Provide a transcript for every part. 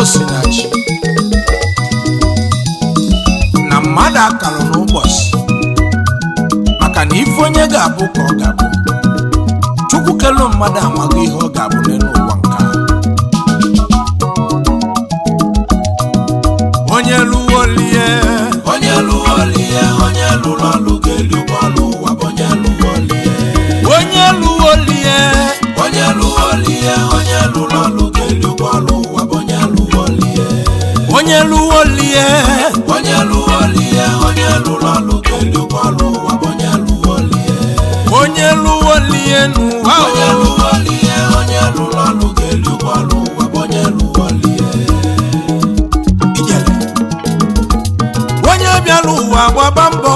Osinachi na mmadụ akalụ n'ụbọchị maka na ife onye ga-abụ ka ọ ga-abụ. Chukwu kelu mmadụ amaghị ihe ọ ga-abụ n'ụwa nke a. Onye lụwolie onye lụwolie onye lụrụ ọlụ ga-elikwa ọlụ ụwa bụ onye lụwolie. onye lụwolie onye lụwolie onye lụrụ ọlụ ga-elikwa ọlụ ụwa bụ onye lụwolie. onye lụwolie onye lụwolie onye lụrụ ọlụ ga-elikwa ọlụ ụwa bụ onye lụwolie. onye lụwolie n'ụwa onye lụwolie onye lụrụ ọlụ ga-elikwa ọlụ ụwa bụ onye lụwolie. onye bịara ụwa gbaba mbọ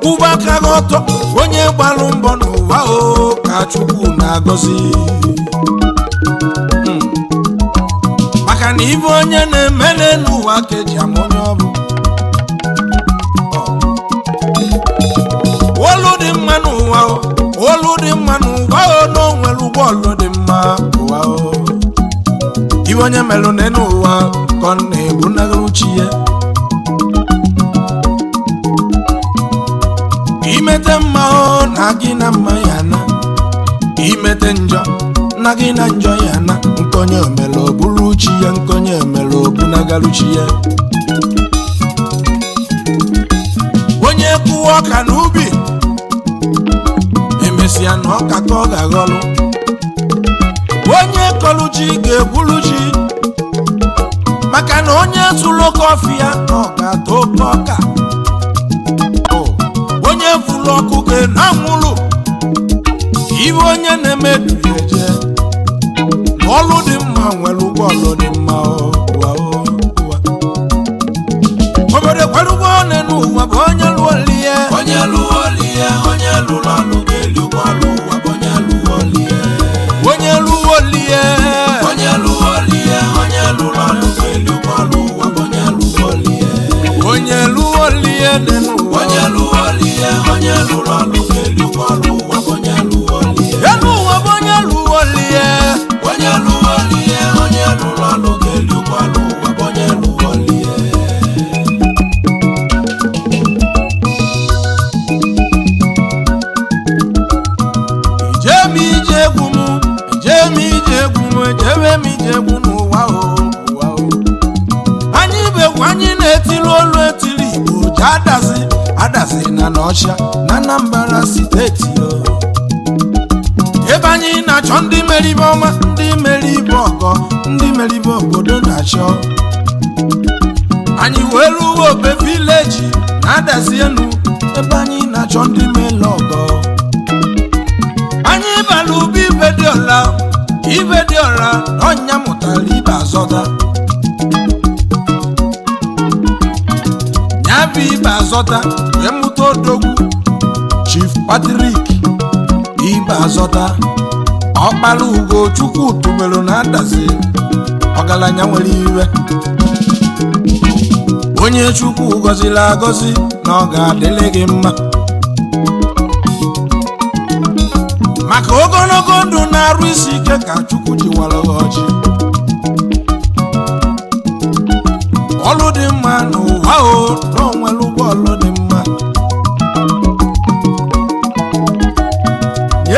kwụba aka gị ọtọ. onye gbalụ mbọ n'ụwa o ka Chukwu na-agọzi. maka na ibe onye na-emele n'ụwa ka eji ama onye ọ bụ. olu dị mma n'ụwa o, olu dị mma n'ụwa o, na o nwere ụgbọ olu dị mma ụwa o. ibe onye melụ n'ụwa ka ọ na-egbu nagaruchi ya. imete mma o na gị na mma ya na, imete njọ na gị na njọ ya na. nkonye omelu oburu chi ya, nkonye omelu obunagaruchi ya. onye kụwa ọka n'ubi emesịa na ọka ka ọ ga-aghọlụ. onye kọlụ ji ga-egbulu ji maka na onye tụrụ oke ọfịa na ọ ga-ata oke ọka. onye fụrụ ọkụ ga-anwụlụ. ibe onye na-emebi eje ọlụ dị mma nwere ụgbọ ọlụ dị mma. obodo kwere ụgbọ one n'ụwa bụ onye lụolie. onye lụwolie onye lụrụ ọlụ ga-elikwa ọlụ ụwa bụ onye lụwolie. onye lụolie onye lụwolie onye lụrụ ọlụ ga-elikwa ọlụ ụwa bụ onye lụwolie. onye lụolie dị n'ụwa. onye lụwolie onye lụrụ ọlụ ga-elikwa ọlụ ụwa bụ onye lụwolie. elu ụwa bụ onye lụolie. onye lụwolie onye lụrụ ọlụ ga-elikwa ọlụ ụwa bụ onye lụwolie. ije m ije egwu m, ije m ije egwu m, ejebe m ije egwu n'ụwa o. anyị bụ egwu anyị na-etili olu etili Igbo ji adazi na n'Ọsha na Anambra steeti o. ebe anyị na-achọ ndị meribe ọma, ndị meribe ọgọ, ndị meribe obodo na-achọ. anyị wee ruo Obe vileji na-adazi enu ebe anyị na-achọ ndị mele ọgọ. anyị bara ubi ibe dị ọra ọnya mụtara ibe azọda. ya bụ ibe azọda wee mụta odogwu Chief Patrick ibe azọda. ọkpara ugo Chukwu tubelu na-adazi ọgaranya nwere iwe. onye Chukwu gọziri agọzi na ọ ga-adịrị gị mma maka ogologo ndụ na-arụ isi ike ka Chukwu ji wara ọjị. ọlụ dị mma n'ụwa o, na o nwere ụgbọ ọlụ dị mma.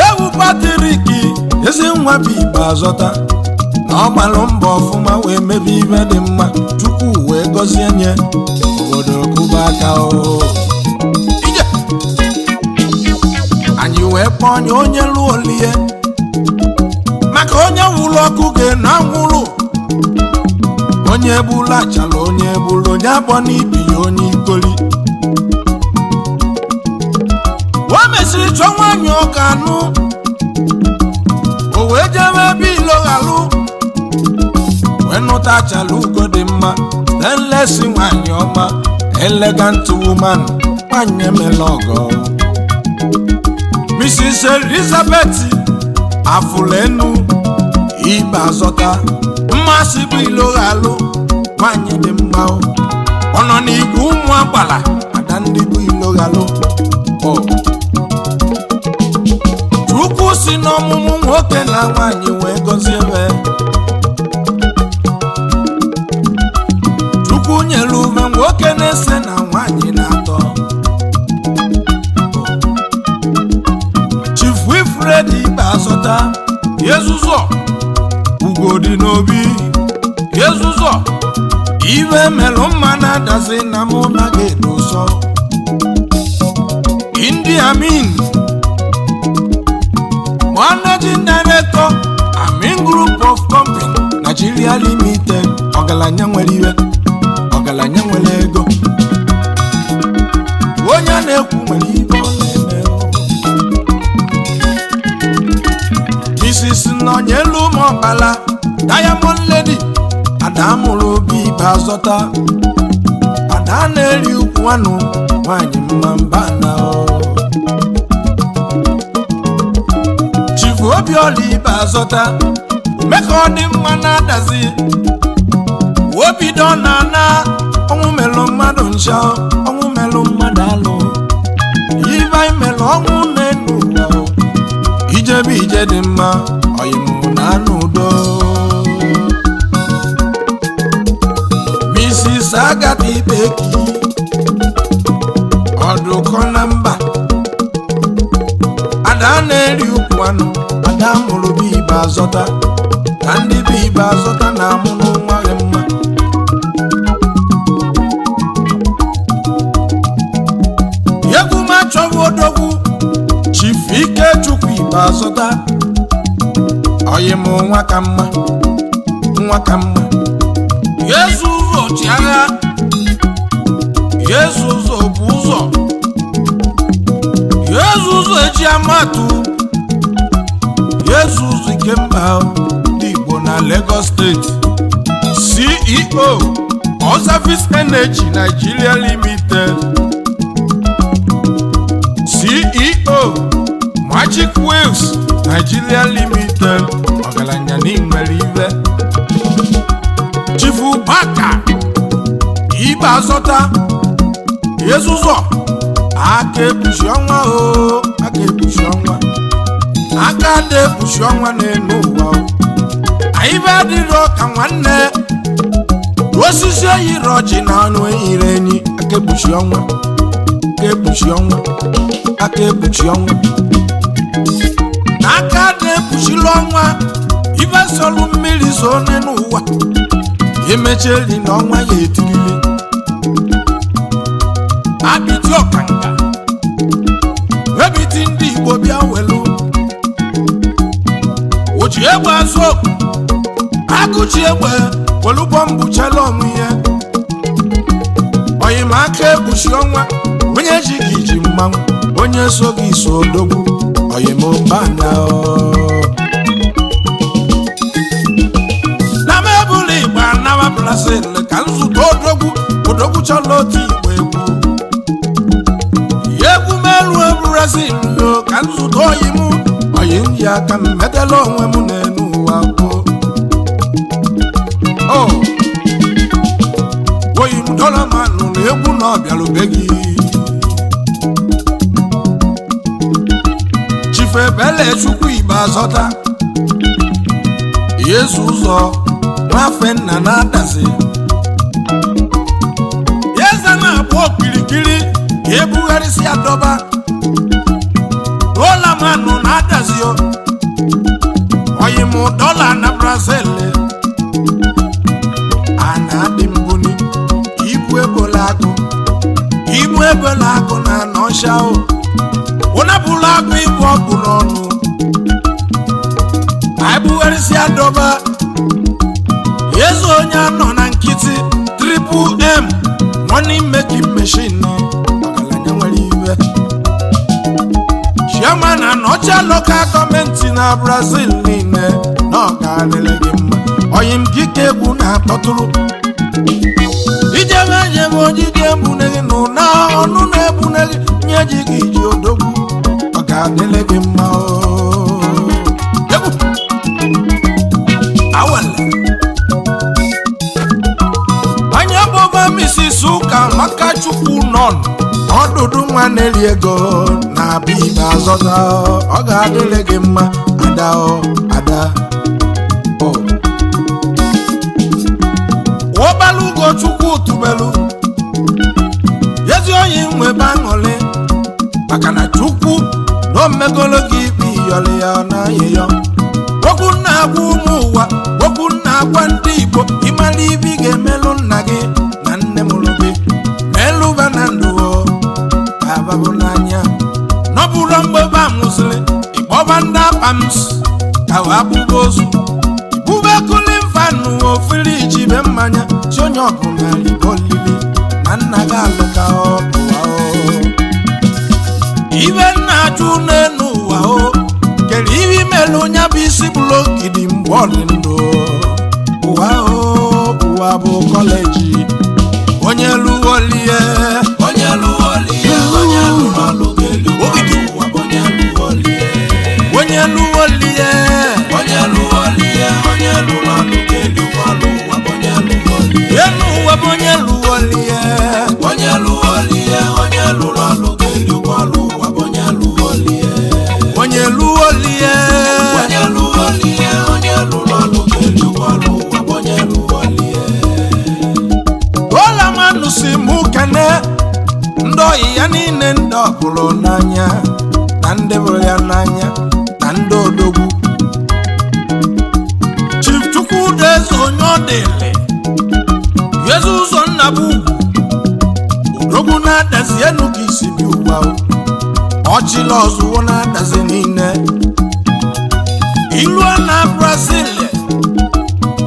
ewu Patrick ezi nwa bụ ibe azọta na ọ gbalụ mbọ ọfụma wee mebe ibe dị mma. Chukwu wee gọzie nye obodo kụba aka o. anyị wee kpọọ onye lụolie maka onye wụlụ ọkụ ga-anwụlụ. onye bụla achala onye bụlụ onye abụọ n'ibi ya onye ikoli. o mesịrị chọọ nwaanyị ọ ga-anụ o wee jebe ebe iloghalụ wee nụta achala ugo dị mma stainless nwaanyị ọma elegant woman nwanyị emela ọgọ. Mrs. Elizabeth Afulenu ibe azọta mmasị bụ iloghalụ nwanyị dị mma. ọ nọ n'igwe ụmụ agbala ada ndị bụ iloghalụ. Chukwu si n'ọmụmụ nwoke na nwanyị wee gọzie ebe nwoke na-ese na nwanyị na-atọ Chief Wilfred Ibazọta Yezuzo ugodi n'obi Yezuzo iwe melụ mma na-adazi na mụ na ga-edoso Idi Amin Managing Director Amin Group of Company Nigeria Limited ọgaranya nwere iwe ọgaranya nwere ego onye na-ekwu nwere ibe ọ na-eme Mrs. Nonyelu Mokpala Diamond Lady Ada mụrụ Obi Ibazọta Ada na-eri ukwu anụ nwanyị mma mba na Chief Obiora Ibazọta meka ọ dị mma na-adazi obido na ọnwụ melụ mmadụ ncha ọnwụ melụ mmadụ alụ ibe anyị melụ ọnwụ na-enu ụwa ijebe ije dị mma ọyịmụ na anụ udo Mrs. Agatha Ibeki ọdụkọ na mba Ada na-eri ukwu anụ Ada mụrụ Obi Ibazọta ka ndị bụ Ibazọta na-amụ n'nwa gị mma egwu m achọghị odogwu Chief Ikechukwu Ibazọta ọyịm nwa ka mma nwa ka mma Yezuzo ọchịagha Yezuzo bụ ụzọ Yezuzo eji amatụ Yezuzo Ikemba ndị Igbo na Lagos State CEO Osavis Energy Nigeria Limited CEO Magic Wheels Nigeria Limited ọgaranya n'inwere ibe Chief Baka Ibazọta Yezuzo aka ebuchi ọnwa aka ebuchi ọnwa aka dị ebuchi ọnwa na-enu ụwa anyị be adịrọ ka nwanne osisi eyiri ọjị na anụ eyiri enyi aka ebuchi ọnwa aka ebuchi ọnwa aka ebuchi ọnwa aka dị ebuchila ọnwa ibe solu mmiri zoo n'ụwa emecheli na ọnwa ya etirili abịdị ọkanga ebiti ndị Igbo bịa welu oji egbe azụ agụchi egbe welu bọmbụ chela ọnwụ ihe oyima aka ebuchi ọnwa onye ji gị ji mmanwụ onye so gị so odogwu oyima mbana na mebụlụ Igbo anawa Brazil ka nzukọ odogwu chọrọ otu Igbo egwu merụ Brazil ka nzukọ oyi ndị aka m medela onwe m n'elu ụwa oyi m dọla manụ na egwu na ọbịalụbe gị Chief Ebelechukwu Ibazọta Yezuzo Nwafenna na-adazi Yeze na-abụ okirikiri ka ebugharịsị adọba Rola manụ na-adazi oyi m dọla na Brazil a na-adị mbuni ibu ebola agụ na anọsha ụnabụla agụ ibu ọgụ n'ọnụ aibugharịsị adọba Yezu onye anọ na nkịtị Triple M money making machine ọgaranya nwere iwe Chairman anọcha local gọọmenti na Brazil niile na ọ ga-adịrị gị mma oyi m dike egwu na-akpọtụrụ ijebe ejebe ojide egbune gị na ọnụ na-egbune gị nye ji gị ji odogwu ọ ga-adịrị gị mma onye bụba Mrs. Ụka Makachukwu nọ ọdụdụ nwa na-eri ego na-abịa Ibazọta ọ ga-adịrị gị mma ada Ọbalụ Ugochukwu tubelu nwebe aṅụrị maka na Chukwu na omegolo gị ikpe iyọrọ ya na ayịyọ. Okwu na-agwa ụmụ ụwa, okwu na-agwa ndị Igbo, ịmara ibe ị ga-emelụ nna gị na nne mụrụ gị melụba na ndụ ka ababụ n'anya. N'ọbụrụ mgbe ba mụsịrị ịkpọba ndị apams ka wa bụba ozu, ibube kuli mfanụ ofiri ijibe mmanya si onye ọbụla ribo olili na nna gị alụ ka ọbụwa ibe nna-achụ n'elu ụwa kere ibe imelụ nya bụ isi bụrụ ogidi mgbe ọ dị ndụ. Ụwa bụ kọleji onye lụwolie onye lụwolie onye lụrụ gelu ogidi ụwa onye lụwolie onye lụwolie onye lụwolie onye lụrụ gelu ọlụ ụwa onye lụwolie elu ụwa bụ onye lụwolie onye lụwolie onye lụrụ gelu ọlụ ụwa onye lụwolie onye lụwolie onye lụwolie onye lụrụ gelu ọlụ ụwa onye lụwolie. Ola manu si mụ kene ndị oyi ya niile ndị ọbụrụ n'anya na ndị bụrụ ya n'anya na ndị odogwu. Chief Chukwudi Eze onye ọ dịle Yezu ụzọ nna bụ ugwu odogwu na-adazi enu ka isi bi ụwa ọchịla ọzụwo na-adazi niile ilu na Brazil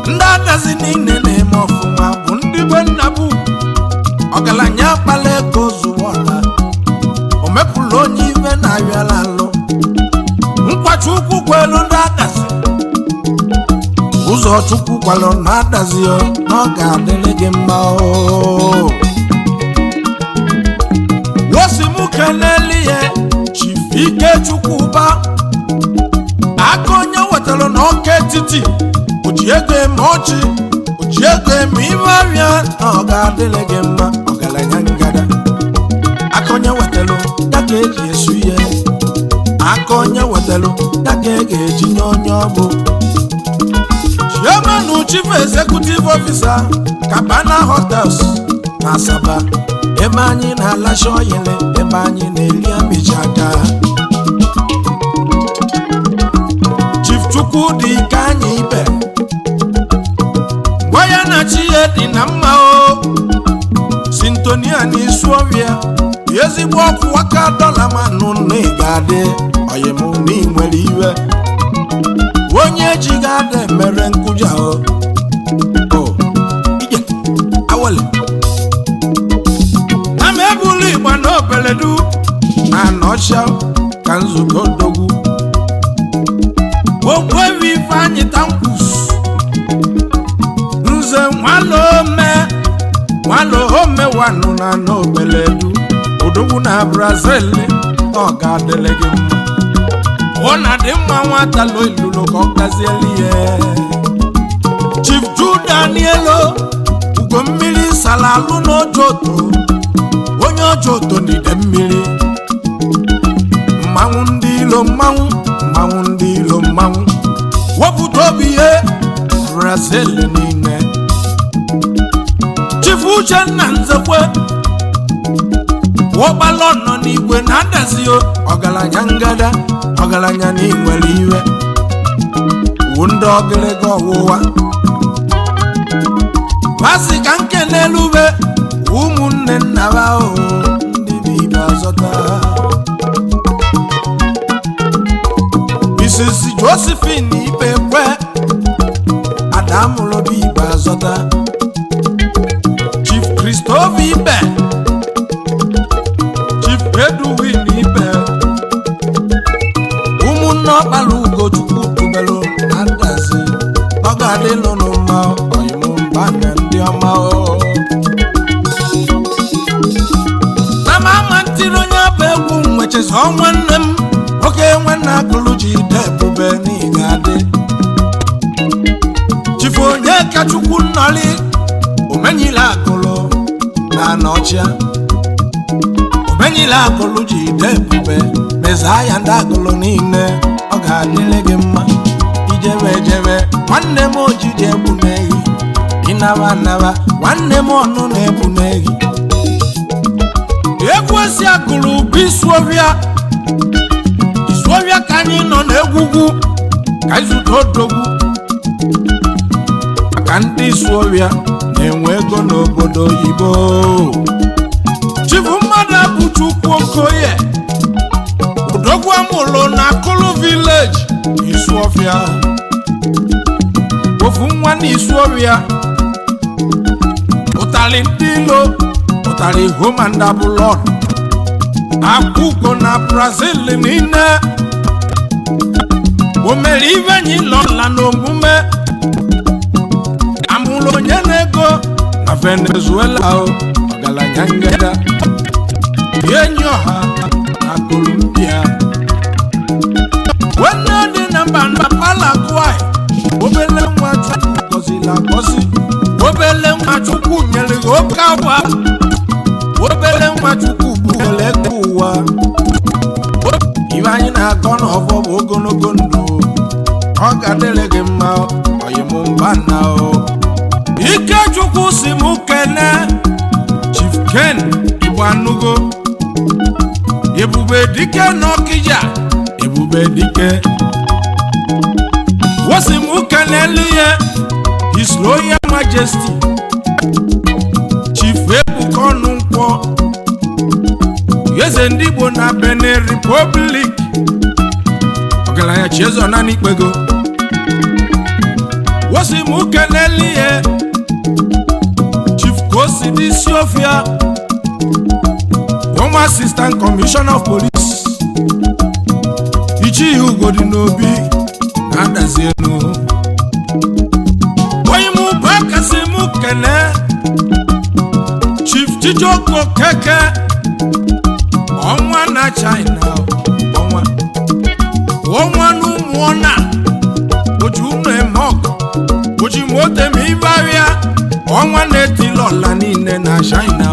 ndị adazi niile na-eme ọfụma bụ ndị be nna bụ ọgaranya akpala ego zuwọla o mepụrụ onye ibe na-arịala alụ nkwachi ukwu kwelu ndị adazi ụzọ Chukwu kwalụ na adazi na ọ ga-adịrị gị mma wosimu keneli ya Chief Ikechukwu-Ubah aka onye wetara na ọka etiti oji ego eme ọchị oji ego eme ime arịa na ọ ga-adịrị gị mma ọgaranya ngada. Aka onye wetara daga eji esu ihe, aka onye wetara daga ga-eji nye onye ọbụ. Chairman Chief Executive Officer Cabana Hotels na Asaba, ebe anyị na-alacha oyile, ebe anyị na-eri amịcha aka. Chief Chukwudi ka anyị ibe gwa ya na chi ya dị na mma Sintonia n'isu ọrịa ezigbo ọkụ aka dọla manụ na ị ga-adị oyimụ na ị nwere iwe onye ji ga-ada mere nkụja ije awele na m ebulu Igba na Obeledu na anọcha ka nzukọ dogwu Ogwevi Ifeanyi Tankwus nze nwalome wanụ na n'Obeledu odogwu na Brazil ọ ga-adịrị gị mma ọ na-adị mma nwata lo ilulo ka ọ gazieli ya. Chief Jude Danielo ugo mmiri salalụ n'Ojoto onye Ojoto n'ide mmiri mmanwụ ndị ilo mmanwụ ndị ilo mmanwụ wepụta obi ihe Brazil niile. Chief Uchenna Nzekwe wọkpala nọ n'igwe na adazio ọgaranya ngada ọgaranya na inwere iwe wu ndị ọgịrịga ọwụwa masị ka nke n'elube ụmụnne nna ha ndị bibe azọta. Mrs. Josephine Ibekwe Adamụrụ bibe azọta. Chief Christopher Ibe, Chief Edwin Ibe ụmụnne ọkpala Ugochukwu tubelu na ndazi ọ ga-adịlụ n'ụma oyimụ mba na ndị ọma na mama ntiri onye bụ egwu nwechezi nwanne m oke nwanne akụlụ ji ide ebube n'iga adị. Chief Onyekachukwu Nnọli omenyila akụlụ na anọchịa omenyila akụlụ ji ide ebube meza ya ndị akụlụ niile ọ ga-adịrị gị mma ijebe ejebe nwanne m ojiji egbu n'ehi ịnaba naba nwanne m ọnụ na-egbu n'ehi egwu osi gụrụ bụ Isuovia ka anyị nọ n'egwugwu ka izụta odogwu maka ndị Isuovia na-enwe ego n'obodo oyibo. Chifu mmadụ bụ Chukwu Okoye odogwu amụlụ na Akụlụ village Isuovia. Ofu nwa na Isuovia ụtalị ndị ilo ụtalị home and abroad akwụkwọ na Brazil niile. O mere ibe anyị lọla n'omume amụlụ onye na-ego na Venezuela ọgaranya ngada enyi ọha na Colombia. Nwanne dị na mba na Paraguay obele nwa Chukwu gọzila agọzi, obele nwa Chukwu nyere oke awa, obele nwa Chukwu bụele ego ụwa. Ibe anyị na-agọ n'ọfọ bụ ogologo ndụ, ọ ga-adịrị gị mma oyimụmbanna o. Ikechukwu si m kene Chief Ken Igbo Anụgo, Ebube Dike n'Ọkịja, Ebube Dike. Wosi m kene liye His Royal Majesty Chief Ebuka Ọnụnkwọ, Eze ndị Igbo na Benin Republic, ọgaranya Chieze na n'ikpego. Wosi m kene liye Chief Kosi Isiofia, former Assistant Commissioner of Police, Ichi Ugodi n'obi na-adazienu. Onye mụ bụ akasị mụ kene Chief Chijoko Keke, ọnwa na China, ọnwa n'ụmụọna oji ụmụ eme ọgọ, oji moto eme ibarịa, ọnwa na-etilọla niile na China,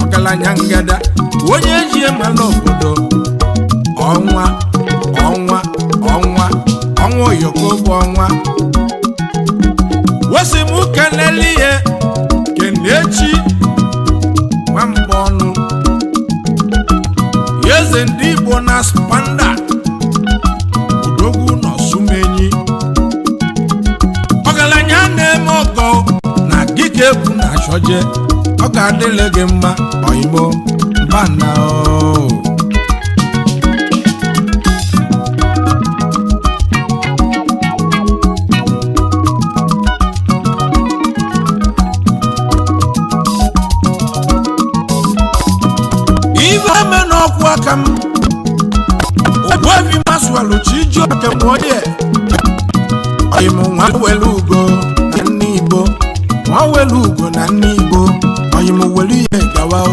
ọgaranya ngada onye eji emela obodo. Ọnwa oyoko bụ ọnwa. Wosi m keneliye Kenechi nwamba ọnụ, Eze ndị Igbo na Spanda, odogwu n'Osumenyi, ọgaranya na-eme ọgọ na Gike egwu na Ashoje. Ọ ga-adịrị gị mma oyimo mbanna o. Ive me n'ọkwụ aka m Ogbuefi Maxwell Chijioke Nwoye, oyimo nwa welu ugo na nne Igbo, nwa welu ugo na nne Igbo, oyimo welu ihe gawa o.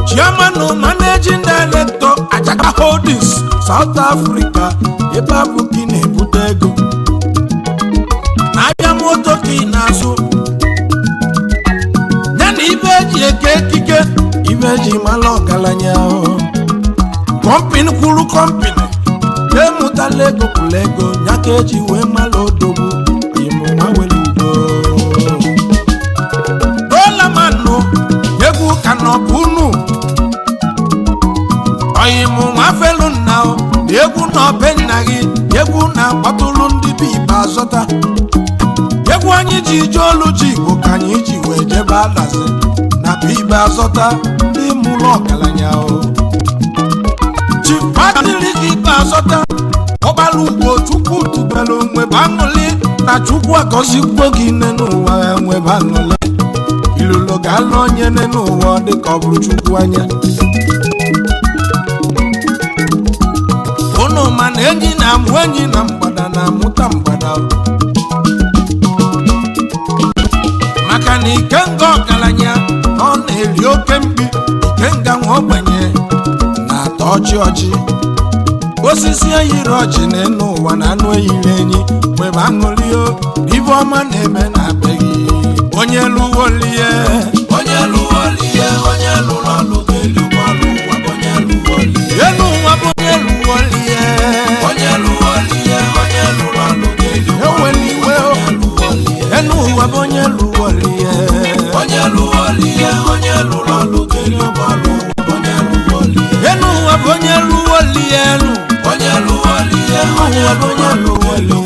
Chairman Managing Director Ajaka Holdings South Africa, ebe abụ ka ị na-ebute ego na-abịa moto ka ị na-azụ, yana ibe eji eke ekike, ibe eji mala ọgaranya o. Kọmpini kwuru kọmpini emụtala ego kwụrụ ego, ya ka eji wee mala odogwu oyimo nwa welu ugo. Dolamanụ egwu ka nọbụ unu, oyimo nwa felu nna o, na egwu na ọbe nna gị, egwu na-akpọtụrụ ndị bụ Igbo azọta. Egwu anyị ji ije olu ji Igbo ka anyị ji wee jebe adazi na bụ Igbo azọta ndị mụlụ ọgaranya o. Chief Patrick Igbo azọta, ọgbara ugbo Chukwu tubelu nwebe aṅụli, na Chukwu agọzikwo gị nne n'ụwa nwebe aṅụli. Ilolo ga-alụ onye nne n'ụwa dịka ọ bụrụ Chukwu anya. Unu ma na enyi na-amụ enyi na mgbada na-amụta mgbada, maka na ikenga ọgaranya na ọ na-eri oke mkpi, ikenga nwa ogbenye na-ata ọchị ọchị. Osisi eyiri ọchị n'elu ụwa na anụ eyiri enyi nwebe aṅụli o. Ibe ọma na-eme na be gị onye lụwolie, onye lụwolie, onye lụrụ ọlụ ga-elukwa ọlụ ụwa bụ onye lụwolie. elu ụwa bụ onye lụwolie, onye lụwolie, onye lụrụ ọlụ ga-elukwa ọlụ ụwa bụ onye lụwolie. elu ụwa bụ onye lụwolie, onye lụwolie, olie elu onye lụọ lie onye lụọ lụọ elu